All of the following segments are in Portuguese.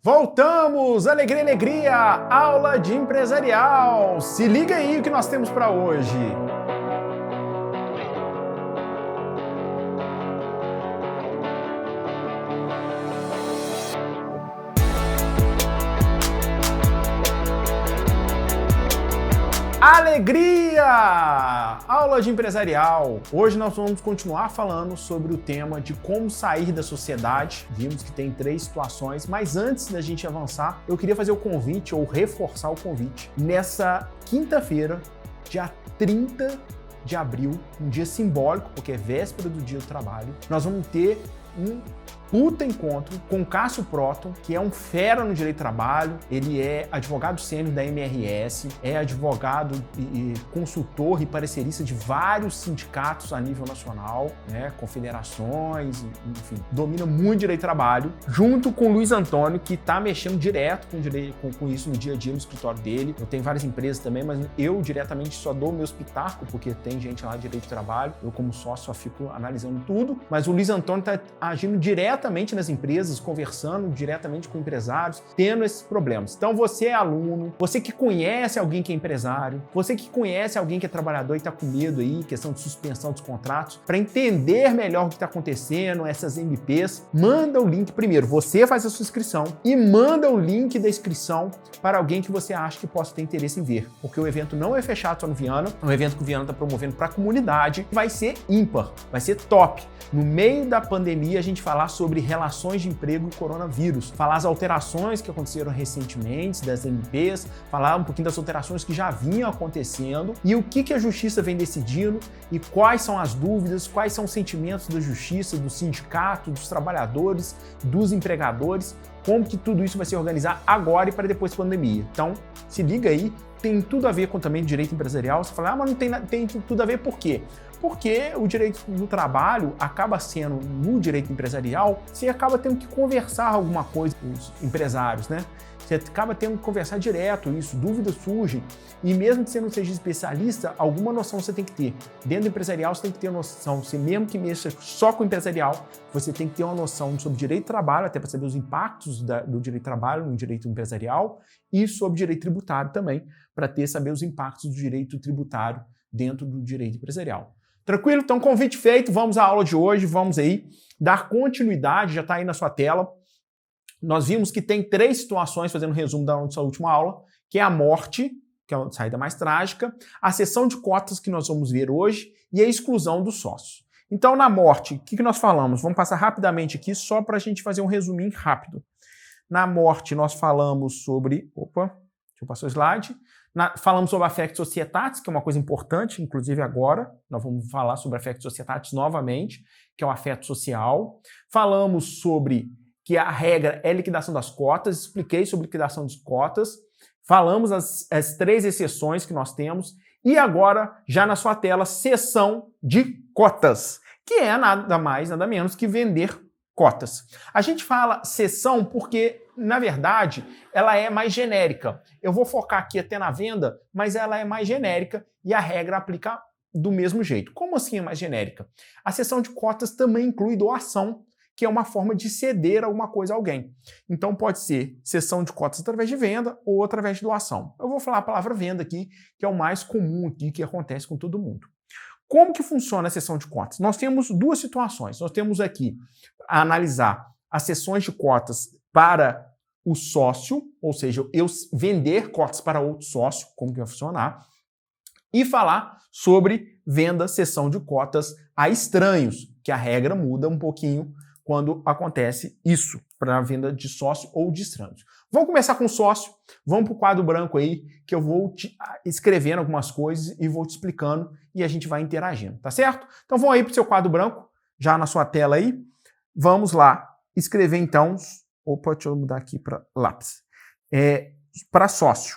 Voltamos! Alegria, alegria! Aula de empresarial! Se liga aí o que nós temos para hoje! Alegria! Aula de empresarial. Hoje nós vamos continuar falando sobre o tema de como sair da sociedade. Vimos que tem 3 situações, mas antes da gente avançar, eu queria fazer o convite ou reforçar o convite. Nessa quinta-feira, dia 30 de abril, um dia simbólico, porque é véspera do Dia do Trabalho, nós vamos ter um puta encontro com Cássio Proton, que é um fera no direito do trabalho. Ele é advogado sênior da MRS, é advogado e consultor e parecerista de vários sindicatos a nível nacional, né, confederações, enfim, domina muito direito do trabalho, junto com o Luiz Antônio, que está mexendo direto com isso no dia a dia no escritório dele. Eu tenho várias empresas também, mas eu diretamente só dou meu espetáculo, porque tem gente lá de direito do trabalho. Eu, como sócio, só fico analisando tudo, mas o Luiz Antônio está agindo diretamente nas empresas, conversando diretamente com empresários, tendo esses problemas. Então você é aluno, você que conhece alguém que é empresário, você que conhece alguém que é trabalhador e está com medo aí, questão de suspensão dos contratos, para entender melhor o que está acontecendo, essas MPs, manda o link primeiro, você faz a sua inscrição e manda o link da inscrição para alguém que você acha que possa ter interesse em ver, porque o evento não é fechado só no Viana, é um evento que o Viana está promovendo para a comunidade, vai ser ímpar, vai ser top. No meio da pandemia, a gente falar sobre relações de emprego e coronavírus, falar as alterações que aconteceram recentemente das MPs, falar um pouquinho das alterações que já vinham acontecendo e o que a justiça vem decidindo e quais são as dúvidas, quais são os sentimentos da justiça, do sindicato, dos trabalhadores, dos empregadores, como que tudo isso vai se organizar agora e para depois da pandemia. Então, se liga aí, tem tudo a ver com também direito empresarial. Você fala, mas não tem tudo a ver por quê? Porque o direito do trabalho acaba sendo, no direito empresarial, você acaba tendo que conversar alguma coisa com os empresários, né? Você acaba tendo que conversar direto isso, dúvidas surgem. E mesmo que você não seja especialista, alguma noção você tem que ter. Dentro do empresarial você tem que ter noção, você mesmo que mexa só com o empresarial, você tem que ter uma noção sobre direito do trabalho, até para saber os impactos do direito do trabalho no direito empresarial e sobre direito tributário também, para saber os impactos do direito tributário dentro do direito empresarial. Tranquilo? Então, convite feito, vamos à aula de hoje, vamos aí dar continuidade, já está aí na sua tela. Nós vimos que tem 3 situações, fazendo um resumo da nossa última aula, que é a morte, que é a saída mais trágica, a cessão de cotas que nós vamos ver hoje e a exclusão do sócio. Então, na morte, o que nós falamos? Vamos passar rapidamente aqui, só para a gente fazer um resuminho rápido. Na morte, nós falamos sobre... Opa, deixa eu passar o slide. Falamos sobre affectus societatis, que é uma coisa importante, inclusive agora, nós vamos falar sobre affectus societatis novamente, que é o afeto social. Falamos sobre que a regra é liquidação das cotas, expliquei sobre liquidação das cotas, falamos as 3 exceções que nós temos, e agora, já na sua tela, cessão de cotas, que é nada mais, nada menos que vender cotas. A gente fala cessão porque, na verdade, ela é mais genérica. Eu vou focar aqui até na venda, mas ela é mais genérica e a regra aplica do mesmo jeito. Como assim é mais genérica? A cessão de cotas também inclui doação, que é uma forma de ceder alguma coisa a alguém. Então pode ser cessão de cotas através de venda ou através de doação. Eu vou falar a palavra venda aqui, que é o mais comum aqui, que acontece com todo mundo. Como que funciona a cessão de cotas? Nós temos 2 situações. Nós temos aqui a analisar as cessões de cotas para o sócio, ou seja, eu vender cotas para outro sócio, como que vai funcionar, e falar sobre venda, cessão de cotas a estranhos, que a regra muda um pouquinho quando acontece isso, para a venda de sócio ou de estranhos. Vamos começar com sócio, vamos para o quadro branco aí, que eu vou te escrevendo algumas coisas e vou te explicando e a gente vai interagindo, tá certo? Então vamos aí para o seu quadro branco, já na sua tela aí. Vamos lá escrever então, opa, deixa eu mudar aqui para lápis, para sócio.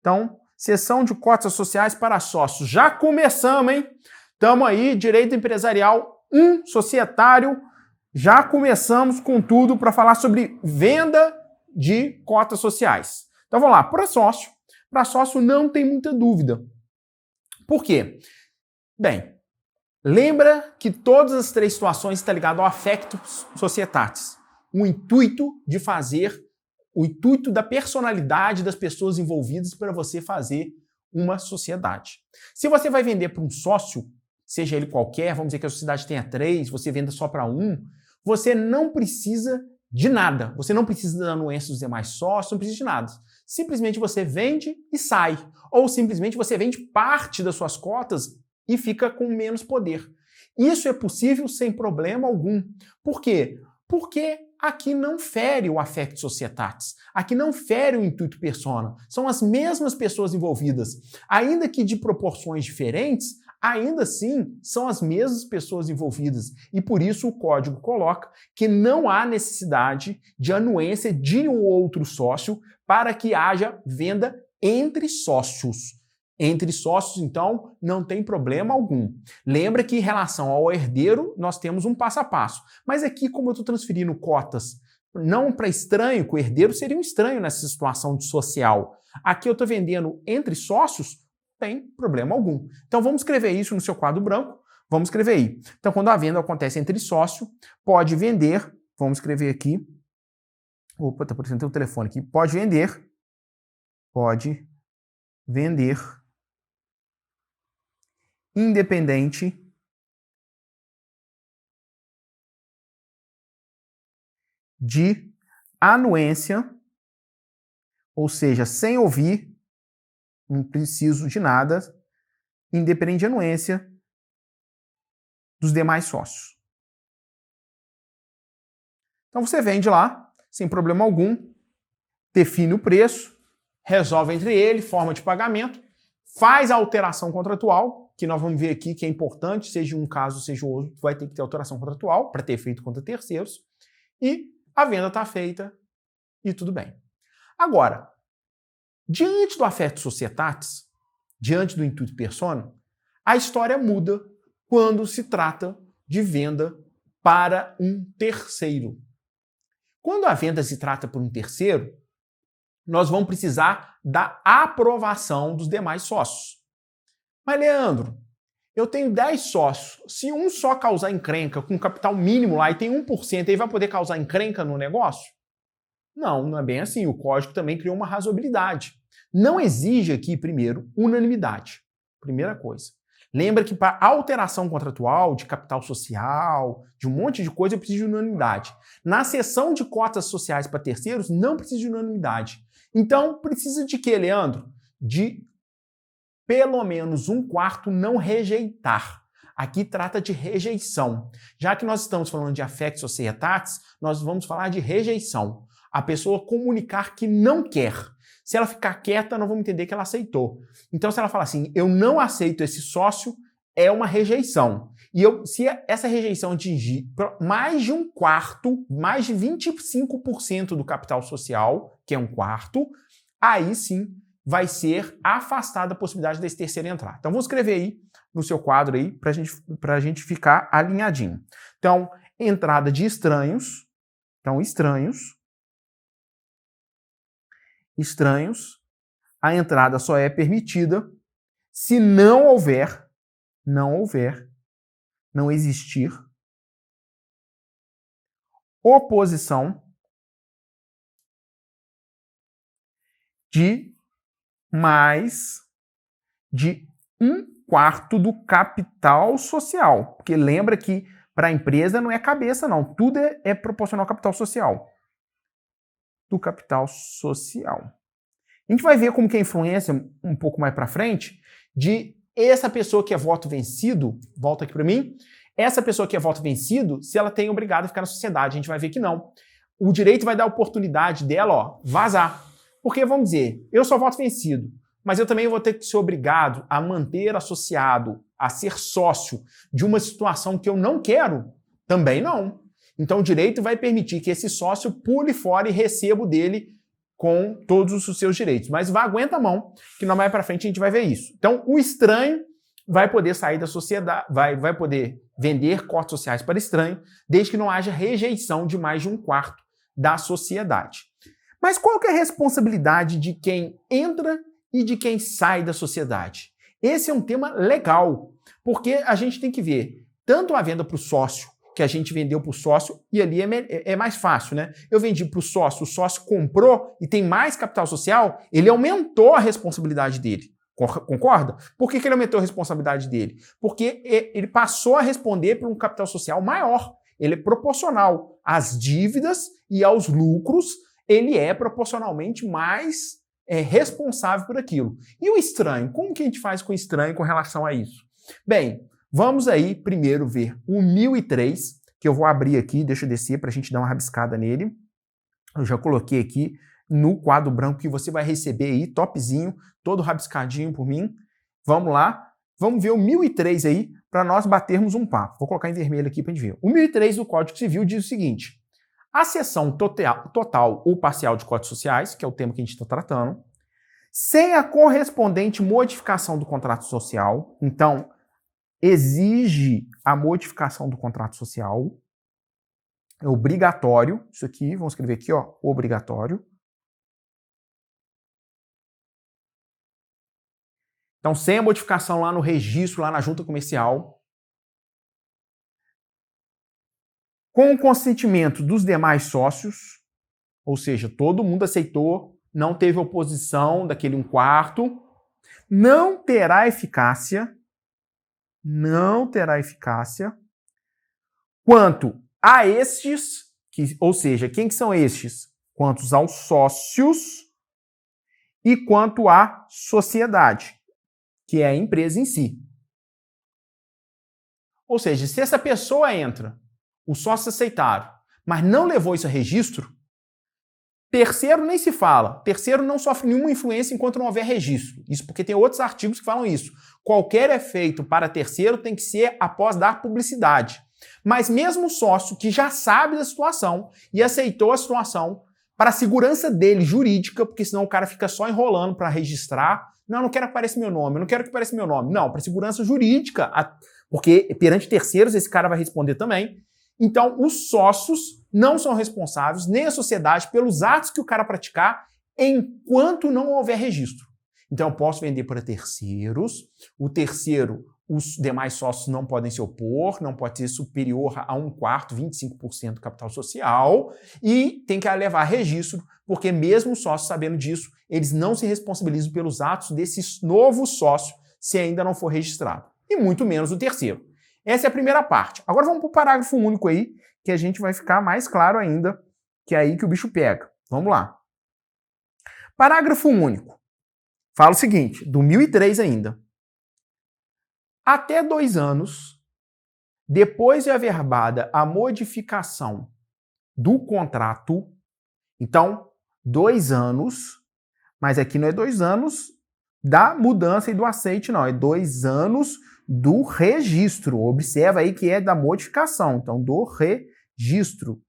Então, cessão de cotas sociais para sócios. Já começamos, hein? Estamos aí, direito empresarial 1, societário. Já começamos com tudo para falar sobre venda de cotas sociais. Então vamos lá, para sócio não tem muita dúvida. Por quê? Bem, lembra que todas as 3 situações estão ligadas ao affectus societatis. o intuito de fazer, o intuito da personalidade das pessoas envolvidas para você fazer uma sociedade. Se você vai vender para um sócio, seja ele qualquer, vamos dizer que a sociedade tenha 3, você venda só para um, você não precisa de nada. Você não precisa da anuência dos demais sócios, não precisa de nada. Simplesmente você vende e sai. Ou simplesmente você vende parte das suas cotas e fica com menos poder. Isso é possível sem problema algum. Por quê? Porque aqui não fere o affectio societatis, aqui não fere o intuito persona. São as mesmas pessoas envolvidas. Ainda que de proporções diferentes, ainda assim são as mesmas pessoas envolvidas. E por isso o código coloca que não há necessidade de anuência de um outro sócio para que haja venda entre sócios. Entre sócios, então, não tem problema algum. Lembra que em relação ao herdeiro, nós temos um passo a passo. Mas aqui, como eu estou transferindo cotas não para estranho, que o herdeiro seria um estranho nessa situação de social. Aqui eu estou vendendo entre sócios, não tem problema algum. Então vamos escrever isso no seu quadro branco. Vamos escrever aí. Então quando a venda acontece entre sócio, pode vender, vamos escrever aqui. Opa, está aparecendo o telefone aqui. Pode vender independente de anuência, ou seja, sem ouvir, não preciso de nada, independente de anuência dos demais sócios. Então você vende lá, sem problema algum, define o preço, resolve entre ele, forma de pagamento, faz a alteração contratual, que nós vamos ver aqui que é importante, seja um caso, seja o outro, vai ter que ter alteração contratual para ter efeito contra terceiros, e a venda está feita e tudo bem. Agora, diante do affectio societatis, diante do intuito persona, a história muda quando se trata de venda para um terceiro. Quando a venda se trata por um terceiro, nós vamos precisar da aprovação dos demais sócios. Mas, Leandro, eu tenho 10 sócios. Se um só causar encrenca com capital mínimo lá e tem 1%, aí vai poder causar encrenca no negócio? Não, não é bem assim. O código também criou uma razoabilidade. Não exige aqui, primeiro, unanimidade. Primeira coisa. Lembra que para alteração contratual, de capital social, de um monte de coisa, eu preciso de unanimidade. Na cessão de cotas sociais para terceiros, não precisa de unanimidade. Então, precisa de quê, Leandro? De pelo menos 1/4 não rejeitar. Aqui trata de rejeição. Já que nós estamos falando de affectio societatis, nós vamos falar de rejeição. A pessoa comunicar que não quer. Se ela ficar quieta, nós vamos entender que ela aceitou. Então, se ela falar assim, eu não aceito esse sócio, é uma rejeição. E se essa rejeição atingir mais de 1/4, mais de 25% do capital social, que é 1/4, aí sim vai ser afastada a possibilidade desse terceiro entrar. Então, vou escrever aí no seu quadro aí para a gente ficar alinhadinho. Então, entrada de estranhos. Então, estranhos, a entrada só é permitida se não existir oposição de mais de 1/4 do capital social. Porque lembra que para a empresa não é cabeça, não. Tudo é proporcional ao capital social. Do capital social. A gente vai ver como que a influência, um pouco mais para frente, de essa pessoa que é voto vencido, volta aqui para mim, essa pessoa que é voto vencido, se ela tem obrigado a ficar na sociedade, a gente vai ver que não. O direito vai dar a oportunidade dela, ó, vazar. Porque, vamos dizer, eu sou voto vencido, mas eu também vou ter que ser obrigado a manter associado, a ser sócio de uma situação que eu não quero? Também não. Então o direito vai permitir que esse sócio pule fora e receba dele com todos os seus direitos. Mas aguenta a mão, que não mais para frente a gente vai ver isso. Então o estranho vai poder sair da sociedade, vai poder vender cotas sociais para estranho, desde que não haja rejeição de mais de 1/4 da sociedade. Mas qual que é a responsabilidade de quem entra e de quem sai da sociedade? Esse é um tema legal, porque a gente tem que ver tanto a venda para o sócio que a gente vendeu para o sócio, e ali é mais fácil, né? Eu vendi para o sócio comprou e tem mais capital social, ele aumentou a responsabilidade dele. Concorda? Por que ele aumentou a responsabilidade dele? Porque ele passou a responder por um capital social maior. Ele é proporcional às dívidas e aos lucros, ele é proporcionalmente mais responsável por aquilo. E o estranho? Como que a gente faz com o estranho com relação a isso? Bem, vamos aí primeiro ver o 1003, que eu vou abrir aqui, deixa eu descer para a gente dar uma rabiscada nele. Eu já coloquei aqui no quadro branco que você vai receber aí, topzinho, todo rabiscadinho por mim. Vamos lá, vamos ver o 1003 aí, para nós batermos um papo. Vou colocar em vermelho aqui para a gente ver. O 1003 do Código Civil diz o seguinte: a cessão total ou parcial de cotas sociais, que é o tema que a gente está tratando, sem a correspondente modificação do contrato social, então, exige a modificação do contrato social, é obrigatório, isso aqui, vamos escrever aqui, ó, obrigatório. Então, sem a modificação lá no registro, lá na junta comercial, com o consentimento dos demais sócios, ou seja, todo mundo aceitou, não teve oposição daquele 1/4, não terá eficácia quanto a estes, ou seja, quem que são estes? Quanto aos sócios e quanto à sociedade, que é a empresa em si. Ou seja, se essa pessoa entra, os sócios aceitaram, mas não levou isso a registro, terceiro nem se fala. Terceiro não sofre nenhuma influência enquanto não houver registro. Isso porque tem outros artigos que falam isso. Qualquer efeito para terceiro tem que ser após dar publicidade. Mas mesmo o sócio que já sabe da situação e aceitou a situação, para a segurança dele jurídica, porque senão o cara fica só enrolando para registrar. Não quero que apareça meu nome, eu não quero que apareça meu nome. Não, para segurança jurídica, porque perante terceiros esse cara vai responder também. Então, os sócios não são responsáveis, nem a sociedade, pelos atos que o cara praticar enquanto não houver registro. Então, eu posso vender para terceiros, o terceiro, os demais sócios não podem se opor, não pode ser superior a 1/4, 25% do capital social, e tem que levar registro, porque mesmo os sócios sabendo disso, eles não se responsabilizam pelos atos desse novo sócio se ainda não for registrado, e muito menos o terceiro. Essa é a primeira parte. Agora vamos para o parágrafo único aí, que a gente vai ficar mais claro ainda, que é aí que o bicho pega. Vamos lá. Parágrafo único. Fala o seguinte, do 1003 ainda. Até 2 anos, depois de averbada a modificação do contrato, então, 2 anos, mas aqui não é 2 anos da mudança e do aceite, não. É 2 anos do registro. Observa aí que é da modificação, então do registro.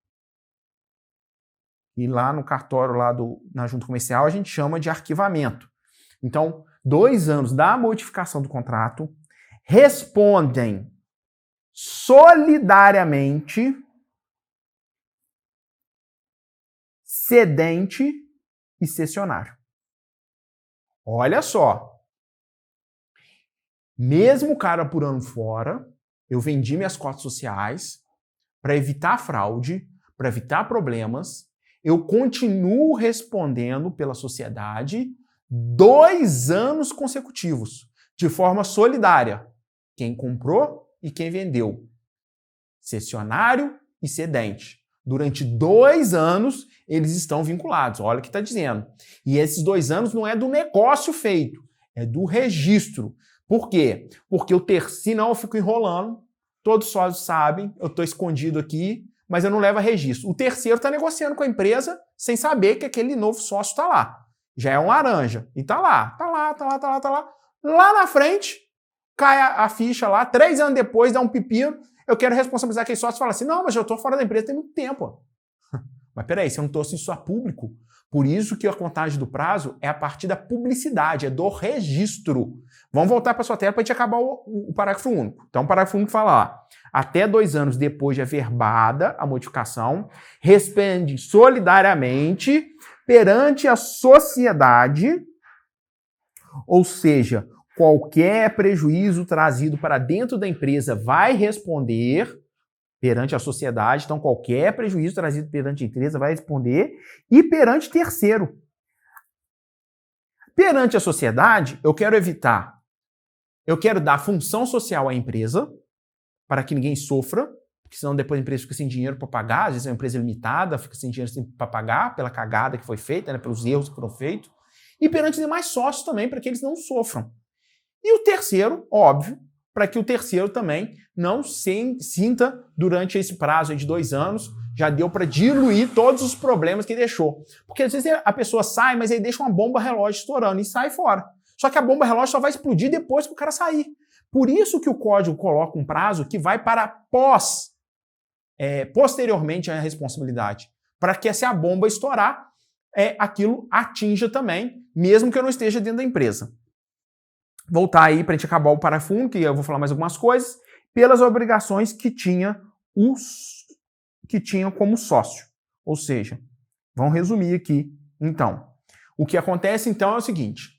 E lá no cartório, na junta comercial, a gente chama de arquivamento. Então, 2 anos da modificação do contrato, respondem solidariamente cedente e cessionário. Olha só. Mesmo o cara por ano fora, eu vendi minhas cotas sociais para evitar fraude, para evitar problemas, eu continuo respondendo pela sociedade 2 anos consecutivos, de forma solidária. Quem comprou e quem vendeu. Cessionário e cedente. Durante 2 anos, eles estão vinculados. Olha o que está dizendo. E esses 2 anos não é do negócio feito, é do registro. Por quê? Porque senão eu fico enrolando, todos sócios sabem, eu estou escondido aqui, mas eu não levo a registro. O terceiro está negociando com a empresa sem saber que aquele novo sócio está lá. Já é um laranja. E está lá. Lá na frente, cai a ficha lá, 3 anos depois, dá um pepino, eu quero responsabilizar aquele sócio e fala assim, não, mas eu estou fora da empresa tem muito tempo. Mas peraí, você não trouxe isso a público. Por isso que a contagem do prazo é a partir da publicidade, é do registro. Vamos voltar para a sua tela para a gente acabar o parágrafo único. Então, o parágrafo único fala lá, até 2 anos depois de averbada a modificação, responde solidariamente perante a sociedade, ou seja, qualquer prejuízo trazido para dentro da empresa vai responder perante a sociedade. Então, qualquer prejuízo trazido perante a empresa vai responder. E perante terceiro. Perante a sociedade, eu quero dar função social à empresa, para que ninguém sofra, porque senão depois a empresa fica sem dinheiro para pagar, às vezes é uma empresa limitada, fica sem dinheiro para pagar pela cagada que foi feita, né, pelos erros que foram feitos. E perante os demais sócios também, para que eles não sofram. E o terceiro, óbvio, para que o terceiro também não sinta durante esse prazo de 2 anos, já deu para diluir todos os problemas que deixou. Porque às vezes a pessoa sai, mas aí deixa uma bomba relógio estourando e sai fora. Só que a bomba relógio só vai explodir depois que o cara sair. Por isso que o código coloca um prazo que vai para posteriormente à responsabilidade. Para que se a bomba estourar, aquilo atinja também, mesmo que eu não esteja dentro da empresa. Voltar aí para a gente acabar o parágrafo 1, que eu vou falar mais algumas coisas, pelas obrigações que tinha como sócio. Ou seja, vamos resumir aqui, então. O que acontece, então, é o seguinte.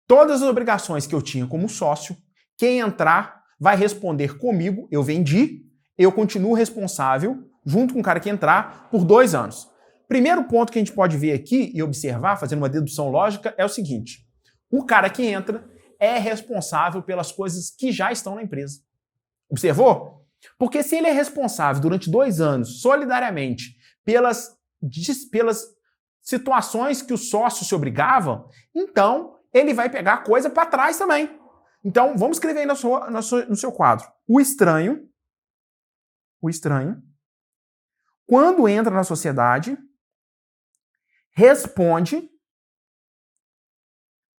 Todas as obrigações que eu tinha como sócio, quem entrar vai responder comigo, eu vendi, eu continuo responsável, junto com o cara que entrar, por 2 anos. Primeiro ponto que a gente pode ver aqui e observar, fazendo uma dedução lógica, é o seguinte. O cara que entra é responsável pelas coisas que já estão na empresa. Observou? Porque se ele é responsável durante 2 anos, solidariamente, pelas situações que os sócios se obrigavam, então ele vai pegar coisa para trás também. Então, vamos escrever aí no seu quadro. O estranho, quando entra na sociedade, responde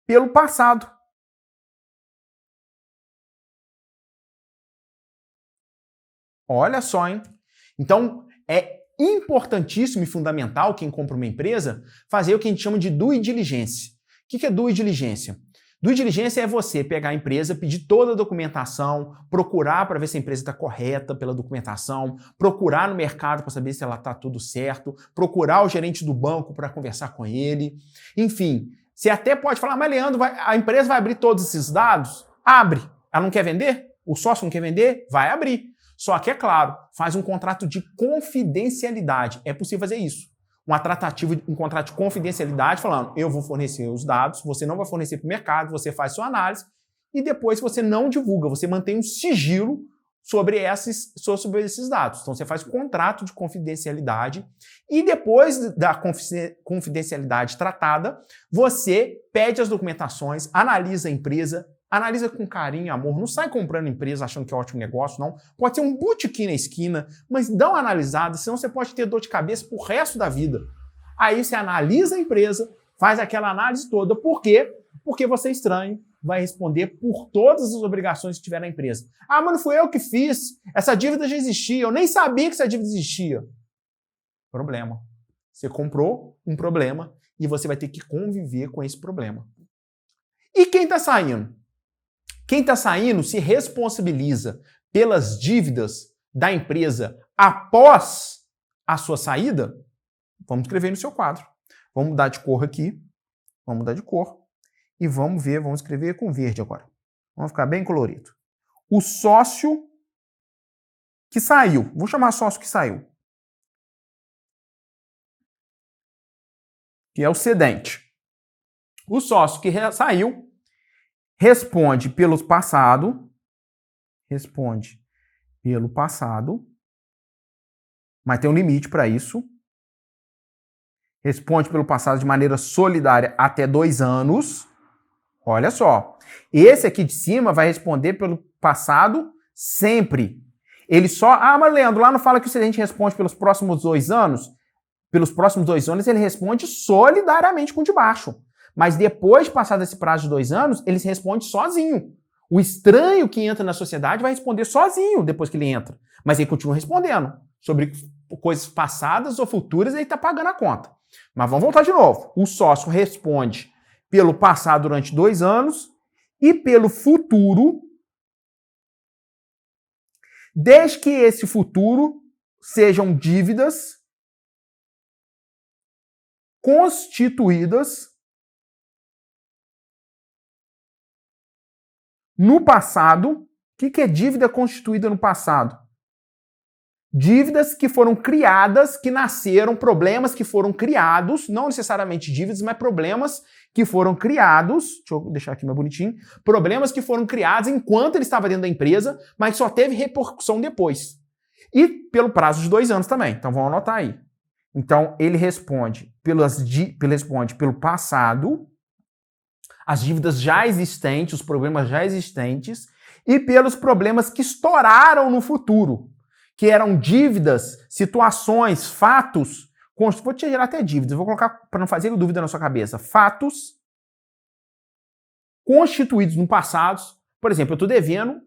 pelo passado. Olha só, hein? Então, é importantíssimo e fundamental quem compra uma empresa fazer o que a gente chama de due diligence. O que é due diligência? Due diligência é você pegar a empresa, pedir toda a documentação, procurar para ver se a empresa está correta pela documentação, procurar no mercado para saber se ela está tudo certo, procurar o gerente do banco para conversar com ele. Enfim, você até pode falar, mas Leandro, a empresa vai abrir todos esses dados? Abre. Ela não quer vender? O sócio não quer vender? Vai abrir. Só que, é claro, faz um contrato de confidencialidade. É possível fazer isso. Uma tratativa, um contrato de confidencialidade falando, eu vou fornecer os dados, você não vai fornecer para o mercado, você faz sua análise e depois você não divulga, você mantém um sigilo sobre esses dados. Então você faz um contrato de confidencialidade e depois da confidencialidade tratada, você pede as documentações, analisa a empresa, analisa com carinho e amor, não sai comprando empresa achando que é um ótimo negócio, não. Pode ser um botequim na esquina, mas dá uma analisada, senão você pode ter dor de cabeça pro resto da vida. Aí você analisa a empresa, faz aquela análise toda. Por quê? Porque você, estranho, vai responder por todas as obrigações que tiver na empresa. Ah, mas não fui eu que fiz, essa dívida já existia, eu nem sabia que essa dívida existia. Problema. Você comprou um problema e você vai ter que conviver com esse problema. E quem está saindo? Quem está saindo se responsabiliza pelas dívidas da empresa após a sua saída? Vamos escrever no seu quadro. Vamos mudar de cor aqui. Vamos mudar de cor. E vamos escrever com verde agora. Vamos ficar bem colorido. O sócio que saiu. Vou chamar sócio que saiu. Que é o cedente. O sócio que saiu responde pelo passado, mas tem um limite para isso. Responde pelo passado de maneira solidária até 2 anos. Olha só. Esse aqui de cima vai responder pelo passado sempre. Ele só... Ah, mas Leandro, lá não fala que o cedente responde pelos próximos 2 anos? Pelos próximos 2 anos ele responde solidariamente com o de baixo. Mas depois de passar desse prazo de 2 anos, ele responde sozinho. O estranho que entra na sociedade vai responder sozinho depois que ele entra. Mas ele continua respondendo. Sobre coisas passadas ou futuras, ele está pagando a conta. Mas vamos voltar de novo. O sócio responde pelo passado durante 2 anos e pelo futuro, desde que esse futuro sejam dívidas constituídas no passado. O que é dívida constituída no passado? dívidas que foram criadas, que nasceram, problemas que foram criados, não necessariamente dívidas, mas problemas que foram criados, deixa eu deixar aqui mais bonitinho, problemas que foram criados enquanto ele estava dentro da empresa, mas só teve repercussão depois. E pelo prazo de 2 anos também, então vamos anotar aí. Então ele responde pelo passado, as dívidas já existentes, os problemas já existentes, e pelos problemas que estouraram no futuro, que eram dívidas, situações, fatos, vou te gerar até dívidas, vou colocar para não fazer dúvida na sua cabeça, fatos constituídos no passado. Por exemplo, eu estou devendo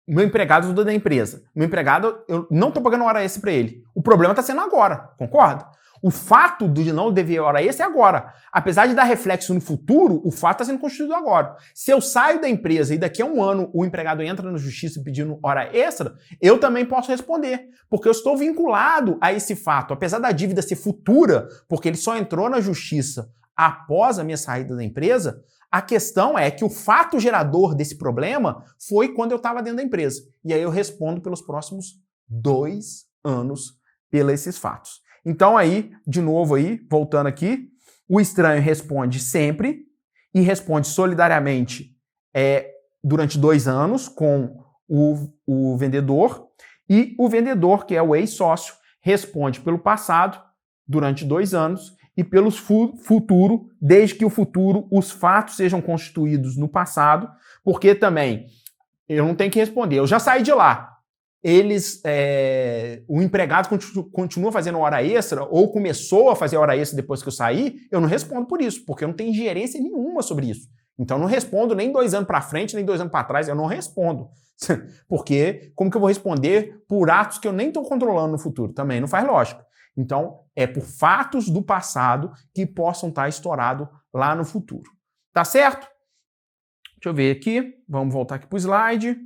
meu empregado da empresa. Meu empregado, eu não estou pagando hora extra para ele. O problema está sendo agora, concorda? O fato de não dever hora extra é agora. Apesar de dar reflexo no futuro, o fato está sendo constituído agora. Se eu saio da empresa e daqui a 1 ano o empregado entra na justiça pedindo hora extra, eu também posso responder, porque eu estou vinculado a esse fato. Apesar da dívida ser futura, porque ele só entrou na justiça após a minha saída da empresa, a questão é que o fato gerador desse problema foi quando eu estava dentro da empresa. E aí eu respondo pelos próximos 2 anos pelos esses fatos. Então aí, de novo aí, voltando aqui, o estranho responde sempre e responde solidariamente durante 2 anos com o vendedor, e o vendedor, que é o ex-sócio, responde pelo passado durante 2 anos e pelo futuro, desde que o futuro, os fatos sejam constituídos no passado, porque também eu não tenho que responder, eu já saí de lá. O empregado continua fazendo hora extra ou começou a fazer hora extra depois que eu saí, eu não respondo por isso, porque eu não tenho ingerência nenhuma sobre isso. Então eu não respondo nem 2 anos para frente, nem 2 anos para trás, eu não respondo. Porque como que eu vou responder por atos que eu nem estou controlando no futuro? Também não faz lógica. Então é por fatos do passado que possam estar estourados lá no futuro. Tá certo? Deixa eu ver aqui, vamos voltar aqui para o slide.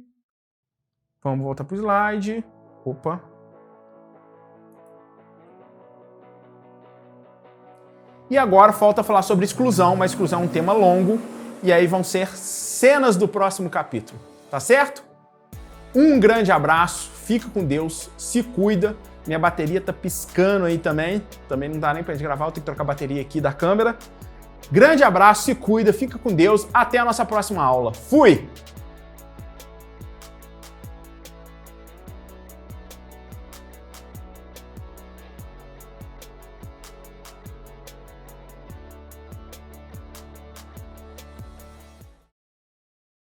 Vamos voltar para o slide. Opa. E agora falta falar sobre exclusão, mas exclusão é um tema longo, e aí vão ser cenas do próximo capítulo. Tá certo? Um grande abraço, fica com Deus, se cuida. Minha bateria tá piscando aí também. Também não dá nem pra gente gravar, eu tenho que trocar a bateria aqui da câmera. Grande abraço, se cuida, fica com Deus. Até a nossa próxima aula. Fui!